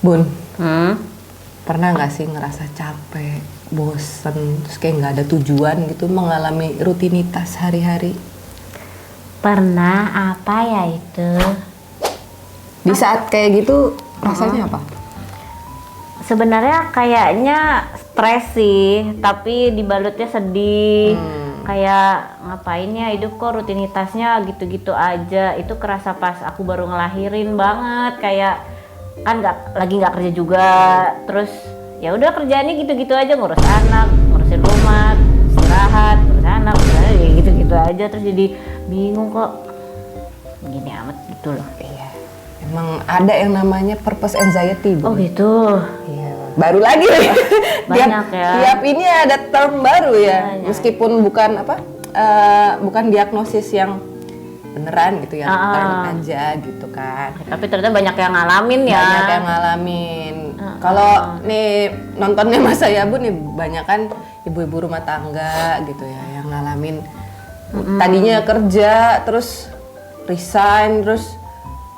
Bun, pernah nggak sih ngerasa capek, bosen, terus kayak nggak ada tujuan gitu mengalami rutinitas hari-hari? Pernah, apa ya itu? Di saat kayak gitu rasanya apa? Sebenarnya kayaknya stres sih, tapi dibalutnya sedih. Kayak ngapain ya hidup kok rutinitasnya gitu-gitu aja. Itu kerasa pas aku baru ngelahirin banget, kayak kan nggak kerja juga. Terus ya udah kerjaannya gitu-gitu aja, ngurus anak, ngurusin rumah, istirahat, ngurus anak, ya gitu-gitu aja. Terus jadi bingung kok gini amat gitu loh. Iya, emang ada yang namanya purpose anxiety, Bun. Oh gitu. Iya. Baru lagi Banyak ya. Tiap ini ada term baru ya. Banyak. Meskipun bukan bukan diagnosis yang beneran gitu ya, term aja gitu kan. Tapi ternyata banyak yang ngalamin ya. Banyak yang ngalamin. Kalau nih nontonnya Mas Ayabu nih banyak kan ibu-ibu rumah tangga gitu ya yang ngalamin tadinya kerja terus resign terus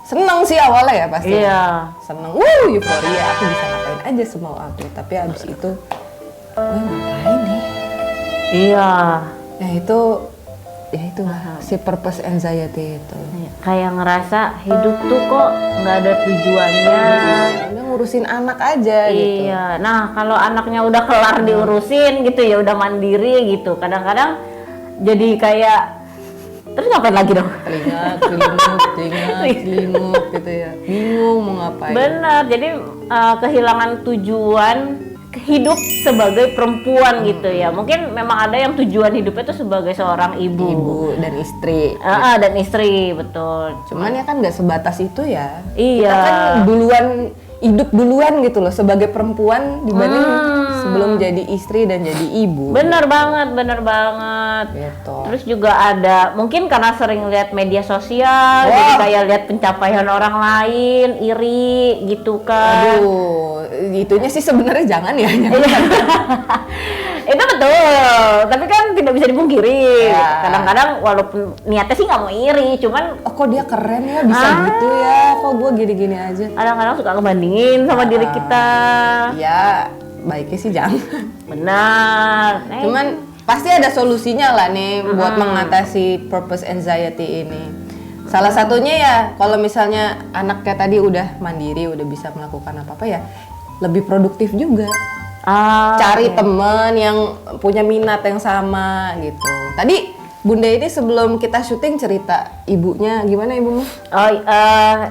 seneng sih awalnya ya pasti. Iya. Seneng, euforia aku bisa ngapain aja semau aku. Tapi abis itu, gue ngapain nih? Iya. Ya itu si purpose anxiety itu. Kayak ngerasa hidup tuh kok nggak ada tujuannya. Udah ngurusin anak aja gitu. Iya. Nah kalau anaknya udah kelar diurusin gitu ya udah mandiri gitu. Kadang-kadang jadi kayak terus ngapain lagi dong? Telinga gitu ya. Bingung mau ngapain. Bener. Jadi kehilangan tujuan hidup sebagai perempuan gitu ya. Mungkin memang ada yang tujuan hidupnya itu sebagai seorang ibu. Ibu dan istri. Dan istri, betul. Cuman ya kan nggak sebatas itu ya. Iya. Kita kan hidup duluan gitu loh sebagai perempuan dibanding sebelum jadi istri dan jadi ibu. Bener banget. Gitu. Terus juga ada mungkin karena sering lihat media sosial, jadi kayak lihat pencapaian orang lain, iri gitu kan. Aduh, itunya sih sebenarnya jangan ya. Itu betul, tapi kan tidak bisa dipungkiri. Ya. Kadang-kadang walaupun niatnya sih nggak mau iri, cuman kok dia keren ya bisa gitu ya, kok gue gini-gini aja. kadang-kadang suka ngebandingin sama diri kita. Ya, baiknya sih jangan. Benar. Cuman pasti ada solusinya lah nih buat mengatasi purpose anxiety ini. Salah satunya ya kalau misalnya anaknya tadi udah mandiri, udah bisa melakukan apa-apa ya, lebih produktif juga. Cari temen yang punya minat yang sama gitu. Tadi Bunda ini sebelum kita syuting cerita ibunya gimana ibumu?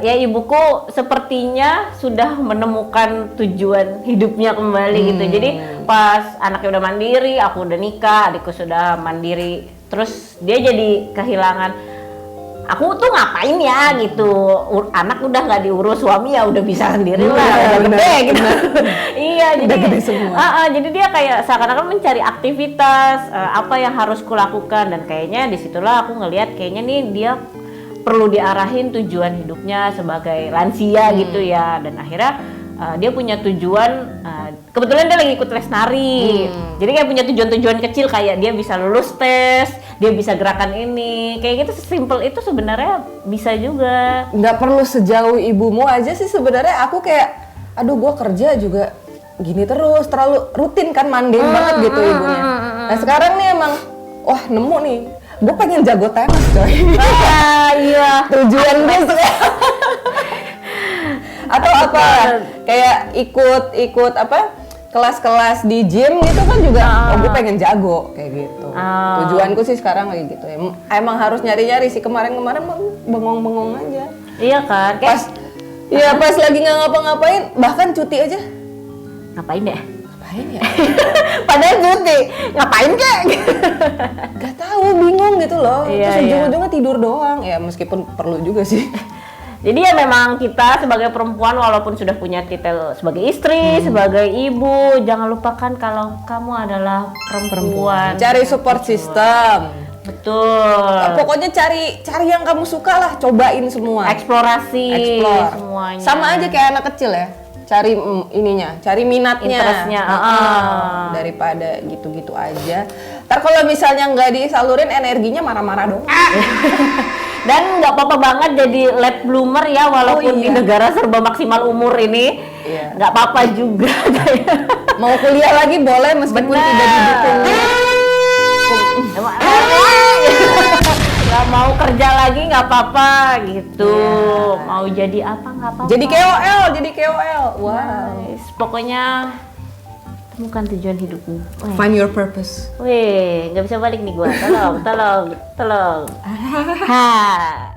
Ya ibuku sepertinya sudah menemukan tujuan hidupnya kembali gitu. Jadi pas anaknya udah mandiri, aku udah nikah, adikku sudah mandiri. Terus dia jadi kehilangan aku tuh ngapain ya gitu, anak udah nggak diurus, suami ya udah bisa sendiri lah, udah gede gitu. Iya, jadi gede semua. Jadi dia kayak seakan-akan mencari aktivitas apa yang harus kulakukan, dan kayaknya disitulah aku ngelihat kayaknya nih dia perlu diarahin tujuan hidupnya sebagai lansia gitu ya, dan akhirnya dia punya tujuan. Kebetulan dia lagi ikut les nari, jadi kayak punya tujuan-tujuan kecil kayak dia bisa lulus tes, dia bisa gerakan ini, kayak gitu. Sesimpel itu sebenarnya bisa juga. Nggak perlu sejauh ibumu aja sih sebenarnya. Aku kayak, aduh gue kerja juga gini terus, terlalu rutin kan, mundane banget gitu ibunya. Nah sekarang nih emang, wah nemu nih, gue pengen jago tenis coy. Iya. Tujuan gue sekarang. Atau apa, kayak ikut apa, kelas-kelas di gym gitu kan juga, gue pengen jago kayak gitu. Tujuanku sih sekarang kayak gitu ya. Emang harus nyari-nyari sih, kemarin-kemarin bengong-bengong aja. Iya kan? Pas lagi nggak ngapa-ngapain, bahkan cuti aja. Ngapain deh? Ngapain ya? Padahal cuti, ngapain kek? Gak tahu, bingung gitu loh. Iya, Terus ujung-ujungnya tidur doang. Ya meskipun perlu juga sih. Jadi ya memang kita sebagai perempuan walaupun sudah punya titel sebagai istri, sebagai ibu, jangan lupakan kalau kamu adalah perempuan. Cari support system. Betul. Pokoknya cari yang kamu suka lah, cobain semua. Eksplorasi Explore. semuanya. Sama aja kayak anak kecil ya. Cari cari minatnya. Interestnya. Daripada gitu-gitu aja. Ntar kalau misalnya nggak disalurin energinya marah-marah dong. Dan nggak apa-apa banget jadi late bloomer ya, walaupun di negara serba maksimal umur ini. Iya. nggak apa-apa juga kayak. Mau kuliah lagi boleh meskipun tidak didukung. Nggak mau kerja lagi nggak apa-apa gitu. Iya. Mau jadi apa nggak apa-apa. Jadi KOL. Wow. Nice. Pokoknya temukan tujuan hidupmu. Weh. Find your purpose. Weh, nggak bisa balik nih gua. Tolong. Ha.